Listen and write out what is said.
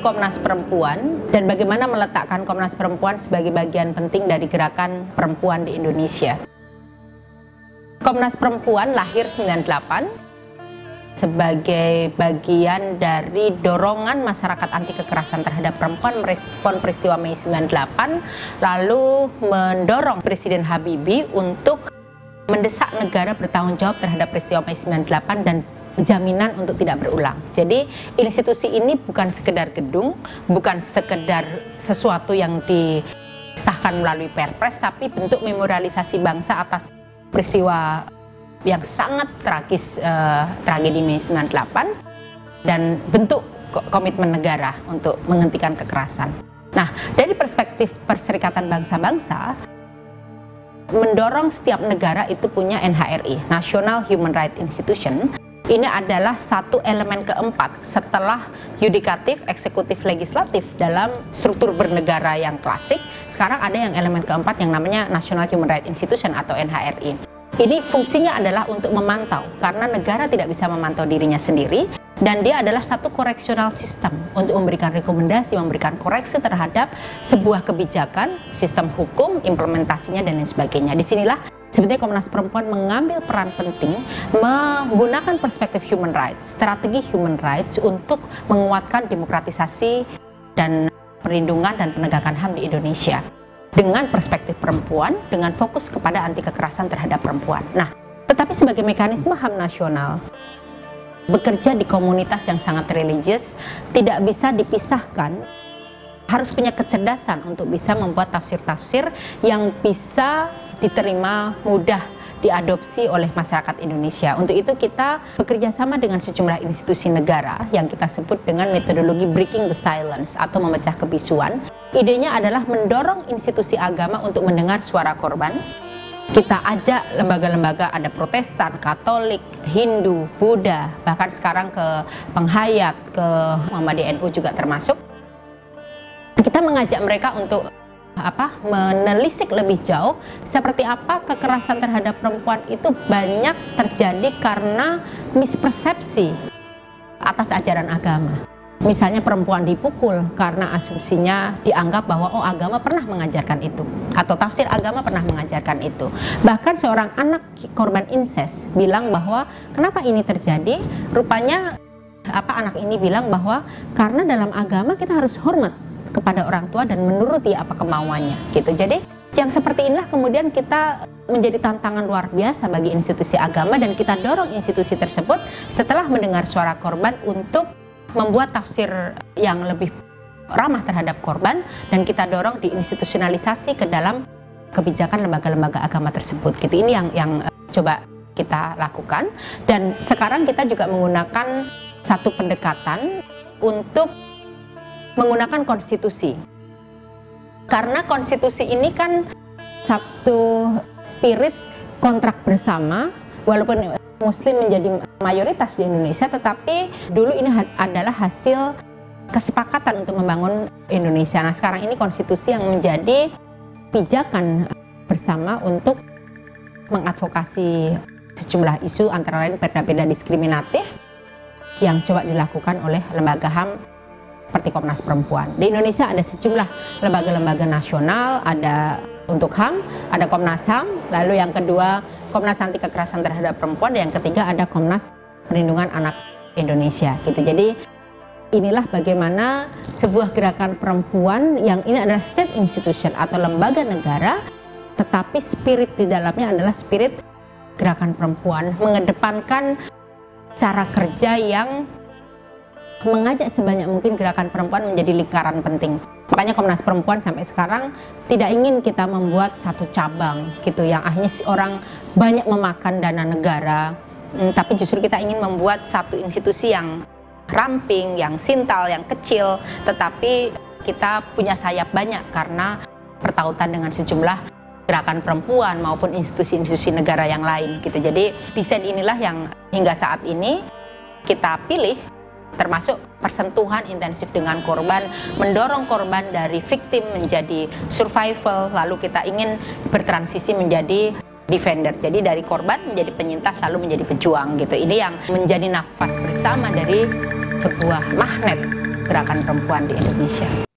Komnas Perempuan dan bagaimana meletakkan Komnas Perempuan sebagai bagian penting dari gerakan perempuan di Indonesia. Komnas Perempuan lahir 98 sebagai bagian dari dorongan masyarakat anti kekerasan terhadap perempuan merespon peristiwa Mei 98, lalu mendorong Presiden Habibie untuk mendesak negara bertanggung jawab terhadap peristiwa Mei 98 dan jaminan untuk tidak berulang. Jadi institusi ini bukan sekedar gedung, bukan sekedar sesuatu yang disahkan melalui Perpres, tapi bentuk memorialisasi bangsa atas peristiwa yang sangat tragis, tragedi Mei 98, dan bentuk komitmen negara untuk menghentikan kekerasan. Nah, dari perspektif Perserikatan Bangsa-Bangsa, mendorong setiap negara itu punya NHRI, National Human Rights Institution. Ini adalah satu elemen keempat setelah yudikatif, eksekutif, legislatif dalam struktur bernegara yang klasik. Sekarang ada yang elemen keempat yang namanya National Human Rights Institution atau NHRI. Ini fungsinya adalah untuk memantau, karena negara tidak bisa memantau dirinya sendiri, dan dia adalah satu koreksional sistem untuk memberikan rekomendasi, memberikan koreksi terhadap sebuah kebijakan, sistem hukum, implementasinya, dan lain sebagainya. Disinilah sebetulnya Komnas Perempuan mengambil peran penting menggunakan perspektif human rights, strategi human rights untuk menguatkan demokratisasi dan perlindungan dan penegakan HAM di Indonesia dengan perspektif perempuan, dengan fokus kepada anti kekerasan terhadap perempuan. Nah, tetapi sebagai mekanisme HAM nasional, bekerja di komunitas yang sangat religius tidak bisa dipisahkan, harus punya kecerdasan untuk bisa membuat tafsir-tafsir yang bisa diterima, mudah diadopsi oleh masyarakat Indonesia. Untuk itu kita bekerja sama dengan sejumlah institusi negara yang kita sebut dengan metodologi breaking the silence atau memecah kebisuan. Idenya adalah mendorong institusi agama untuk mendengar suara korban. Kita ajak lembaga-lembaga, ada Protestan, Katolik, Hindu, Buddha, bahkan sekarang ke Penghayat, ke Muhammadiyah NU juga termasuk. Kita mengajak mereka untuk menelisik lebih jauh seperti apa kekerasan terhadap perempuan itu banyak terjadi karena mispersepsi atas ajaran agama. Misalnya perempuan dipukul karena asumsinya dianggap bahwa oh agama pernah mengajarkan itu, atau tafsir agama pernah mengajarkan itu. Bahkan seorang anak korban incest bilang bahwa kenapa ini terjadi? Rupanya anak ini bilang bahwa karena dalam agama kita harus hormat kepada orang tua dan menuruti apa kemauannya gitu. Jadi yang seperti inilah kemudian kita menjadi tantangan luar biasa bagi institusi agama, dan kita dorong institusi tersebut setelah mendengar suara korban untuk membuat tafsir yang lebih ramah terhadap korban, dan kita dorong diinstitusionalisasi ke dalam kebijakan lembaga-lembaga agama tersebut gitu. Ini yang coba kita lakukan, dan sekarang kita juga menggunakan satu pendekatan untuk menggunakan konstitusi, karena konstitusi ini kan satu spirit kontrak bersama. Walaupun Muslim menjadi mayoritas di Indonesia, tetapi dulu ini adalah hasil kesepakatan untuk membangun Indonesia. Nah, sekarang ini konstitusi yang menjadi pijakan bersama untuk mengadvokasi sejumlah isu, antara lain perda-perda diskriminatif yang coba dilakukan oleh lembaga HAM seperti Komnas Perempuan. Di Indonesia ada sejumlah lembaga-lembaga nasional, ada untuk HAM, ada Komnas HAM, lalu yang kedua Komnas Anti Kekerasan Terhadap Perempuan, dan yang ketiga ada Komnas Perlindungan Anak Indonesia gitu. Jadi inilah bagaimana sebuah gerakan perempuan yang ini adalah state institution atau lembaga negara, tetapi spirit di dalamnya adalah spirit gerakan perempuan, mengedepankan cara kerja yang mengajak sebanyak mungkin gerakan perempuan menjadi lingkaran penting. Makanya Komnas Perempuan sampai sekarang tidak ingin kita membuat satu cabang gitu yang akhirnya orang banyak memakan dana negara, tapi justru kita ingin membuat satu institusi yang ramping, yang sintal, yang kecil, tetapi kita punya sayap banyak karena pertautan dengan sejumlah gerakan perempuan maupun institusi-institusi negara yang lain gitu. Jadi desain inilah yang hingga saat ini kita pilih, termasuk persentuhan intensif dengan korban, mendorong korban dari victim menjadi survival, lalu kita ingin bertransisi menjadi defender. Jadi dari korban menjadi penyintas, lalu menjadi pejuang gitu. Ini yang menjadi nafas bersama dari sebuah magnet gerakan perempuan di Indonesia.